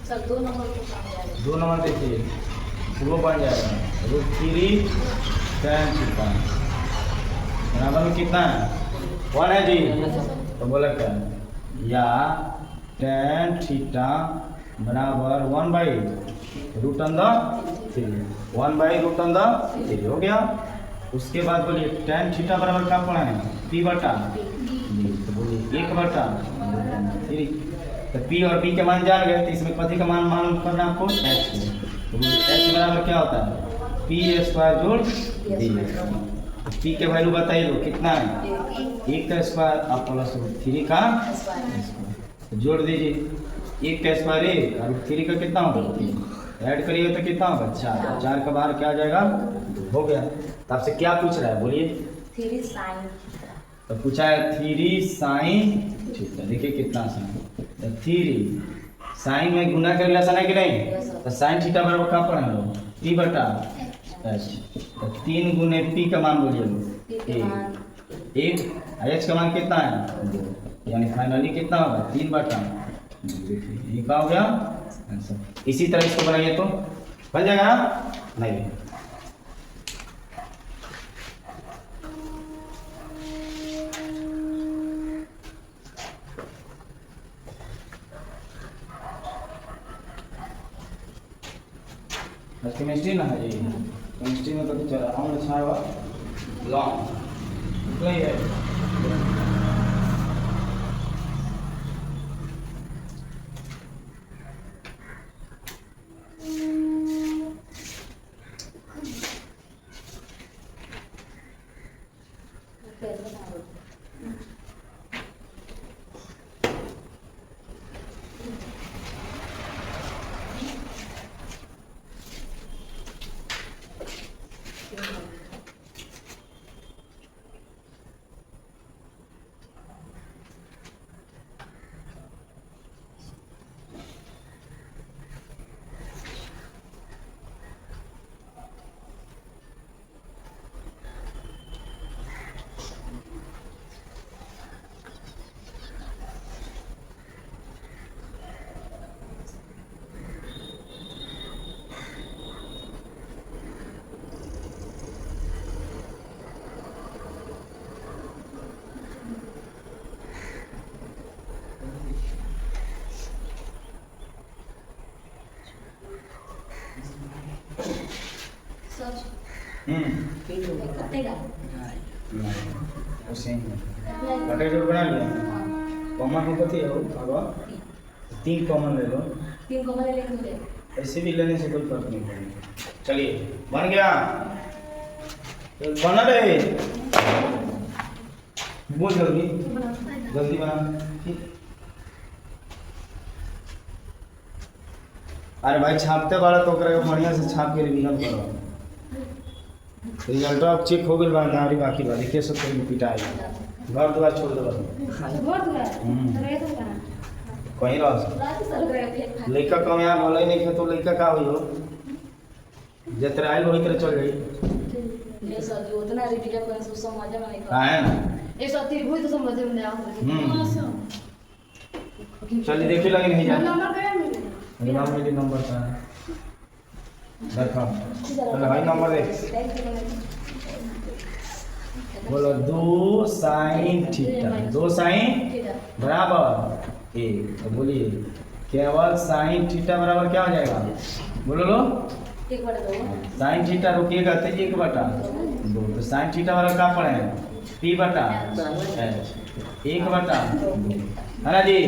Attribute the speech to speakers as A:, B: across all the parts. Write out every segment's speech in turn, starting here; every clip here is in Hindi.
A: सर 2 नंबर को काम जाएगा।
B: 2 नंबर देखिए वो बन जाएगा √3 tan थीटा बराबर में कितना है 1 है जी। तो बोला क्या या tan थीटा बराबर 1/√3 1/√3 हो गया। उसके बाद बोलिए tan थीटा बराबर क्या पढ़ा है p बटा जी। तो बोलिए 1/√3। तो p और p के मान जान गए तो इसमें कथी का मान मान करना आपको h को। तो बोलिए h बराबर क्या होता है p² जोड़ d। p के वैल्यू बताइए तो कितना है 1 का स्क्वायर और प्लस √3 का स्क्वायर जोड़ दीजिए। 1 का स्क्वायर 1 और √3 का कितना होगा ऐड करिएगा तो कितना होगा 4। 4 का बाहर क्या आ जाएगा 2 हो गया। तो आपसे क्या पूछ रहा है बोलिए
A: 3 sin।
B: तो पूछा है 3 sin थीटा। देखिए कितना आसान तो 3 sin में गुना कर आसान है कि नहीं। तो sin थीटा बराबर क्या पढ़े हम लोग p बटा h। तो 3 गुने p का मान बोलिए 1 h का मान कितना है 2 यानी फाइनली कितना होगा 3 बटा। देखिए ये क्या हो गया आंसर। इसी तरह इसको बनाइए तो बन जाएगा ना नहीं। केमिस्ट्री ना है जी। केमिस्ट्री में कभी चला हम अच्छा हुआ लॉन्ग है।
A: कटेगा
B: उसे कटे जोड़ बना लिया कॉमन हो कथी हो आगे 3 कॉमन ले लो
A: 3 को ले लेंगे
B: ऐसे भी लेने से कोई फर्क नहीं पड़ेगा। चलिए बन गया तो बना रहे बोल जल्दी जल्दी बना। अरे भाई छापते बाड़ा तो बढ़िया से छाप के रिवीजन करो। रिजल्ट अब चेक हो गई गाड़ी बाकी बा देखिए सब कोई पिटाई घर द्वार छोड़ दो कहीं रह लड़का कम यहाँ भले नहीं खे तो लड़का का हुई हो जतरे आयल वही तरह चल गई
A: ये सर जो उतना रिवीजन करने से समझ में नहीं
B: हाँ है ना
A: ये सर तेरी वही तो समझ में नहीं आता।
B: चलिए देखिए लगे नहीं जाए
A: नंबर क्या मिले
B: नाम मेरे नंबर का है देखो चलो भाई नंबर देख बोलो 2 sin थीटा 2 sin बराबर 1। तो बोलिए केवल sin थीटा बराबर क्या हो जाएगा बोलो लो
A: 1/2
B: sin थीटा रुकिएगा तो 1/2। तो sin थीटा बराबर क्या पड़े हैं p बटा h 1/2 है ना जी।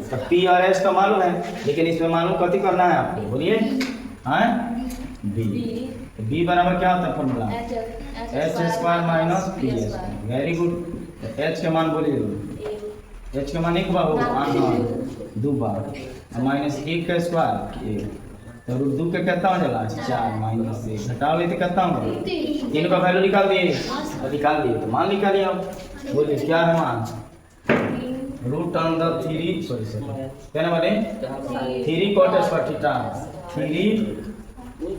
B: तो p और h तो मालूम है लेकिन इसमें मालूम कथी करना है आपको बोलिए हाँ b। तो b बराबर क्या होता है formula h² - p²। Very good. h के मान बोलिए h के मान 1 बार होगा 2 बार -1 का स्क्वायर 1 तो √2 का कितना हो जाएगा 4 - 1 घटाओ लेते कितना होगा 3 का वैल्यू निकाल दिए तो निकाल दिए तो मान निकालिए अब बोलिए क्या है मान √3 सॉरी क्या ना बोले 3 cot square theta 3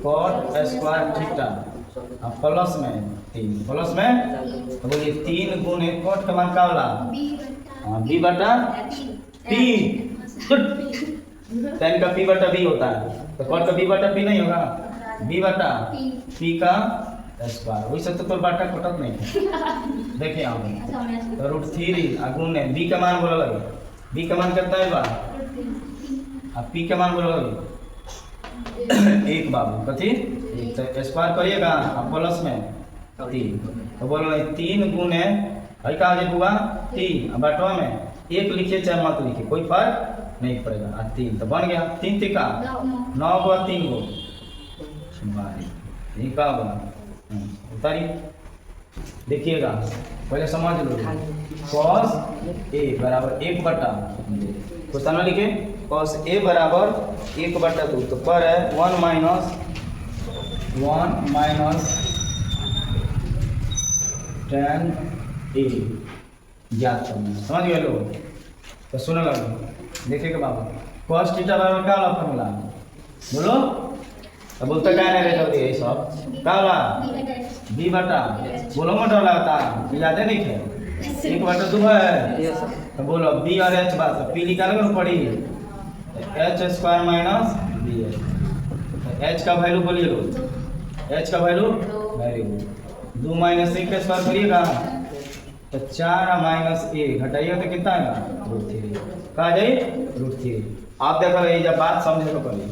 B: cot square theta अब प्लस में 3 प्लस में तो बोलिए 3 गुने cot का मान क्या होला b बटा p टेन का पी बटा बी होता है, तो कॉट का बी बटा पी नहीं होगा, बी बटा पी का स्क्वायर। वैसे तो कोई बाटा कटत नहीं है। देखिए यहाँ पे तो √3 गुण है बी का मान बोला लगे, बी का मान कितना है बा, अब पी का मान बोला लगे 1 बाबू कथी तो स्क्वायर करिएगा अब प्लस में 3, तो बोलो 3 गुण है भाई कहा जाए बुआ 3, अब बटवा में 1 लिखिए चाहे मत लिखिए कोई फर्क नहीं पड़ेगा। 3 तो बन गया, 3 तिका 9 गो 3 गो यही का बना उतारिए। देखिएगा पहले समझ लो, cos a बराबर 1 बटा, क्वेश्चन में लिखे cos a बराबर 1 बटा 2, तो पर है 1 माइनस tan a ज्ञात करना, समझ गए लोग। तो सुनो लगे देखिएगा बाबू cos थीटा बराबर क्या वाला फॉर्मूला बोलो, तो बोलते क्या नहीं रहता है सब क्या वाला बी बटा, बोलो मोटा लगता याद है नहीं है 1 बटा 2 है, तो बोलो बी और एच बात पी निकाल कर पड़ी एच स्क्वायर माइनस बी है, एच का वैल्यू बोलिए लो, एच का वैल्यू 2 माइनस 1 का स्क्वायर करिएगा तो 4 माइनस a घटाइएगा तो कितना आएगा √3 कहा जाए √3। आप देखो रही जब बात समझे तो पहले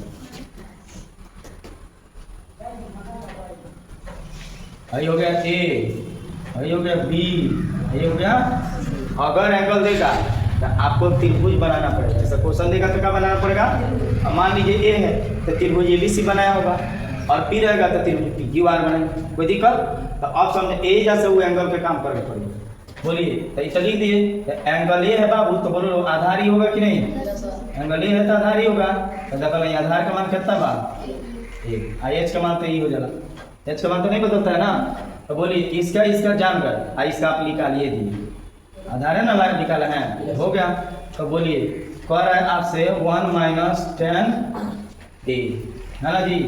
B: यही हो गया a, यही हो गया b, यही हो गया। अगर एंगल देगा तो आपको त्रिभुज बनाना पड़ेगा, ऐसा क्वेश्चन देगा तो क्या बनाना पड़ेगा, अब मान लीजिए a है तो त्रिभुज ABC बनाया होगा और p रहेगा तो त्रिभुज PQR बनाएंगे, कोई दिक्कत। तो अब समझे a जैसे वो एंगल पे काम करना पड़ेगा, बोलिए तो इसे लिख दिए एंगल a है बाबू, तो बोलो आधार ही होगा कि नहीं, एंगल a है तो आधार ही होगा, तो देखो नहीं आधार का मान कितना बा 1, h का मान तो ये हो जाला, h का मान तो नहीं बदलता है ना, तो बोलिए इसका जानकर इसका आप निकालिए दिए, आधार है ना लाइन निकाला है हो गया। तो बोलिए कह रहा है आपसे 1 माइनस tan a है ना जी,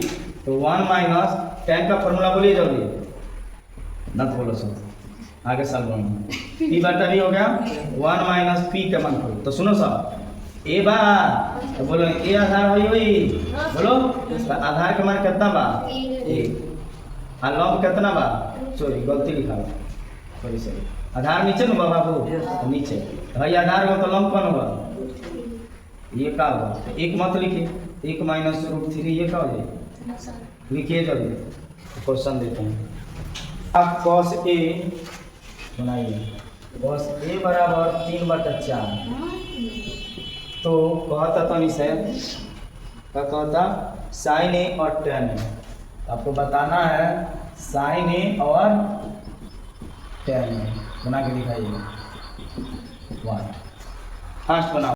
B: तो 1 माइनस tan का फॉर्मूला बोलिए जल्दी, न तो बोलो सब आगे साल बोलो पी बटा भी हो गया 1 माइनस पी का मान करो, तो सुनो सब ए बा तो बोलो ए आधार हुई बोलो, आधार का मान कितना बा 1 और लंब कितना बा, सॉरी गलती लिखा बा, सॉरी सॉरी आधार नीचे ना बाबू तो नीचे, भाई आधार हो तो लंब कौन होगा ये का होगा, तो 1 मत लिखिए 1 माइनस √3 ये का हो जाए, लिखिए जल्दी क्वेश्चन देते हैं। आप cos a बनाइए, cos a बराबर 3 बटा 4, तो कहता तो नहीं से क्या कहता sin a और tan a, आपको बताना है sin a और tan a, बना के दिखाइए 1 फास्ट बनाओ।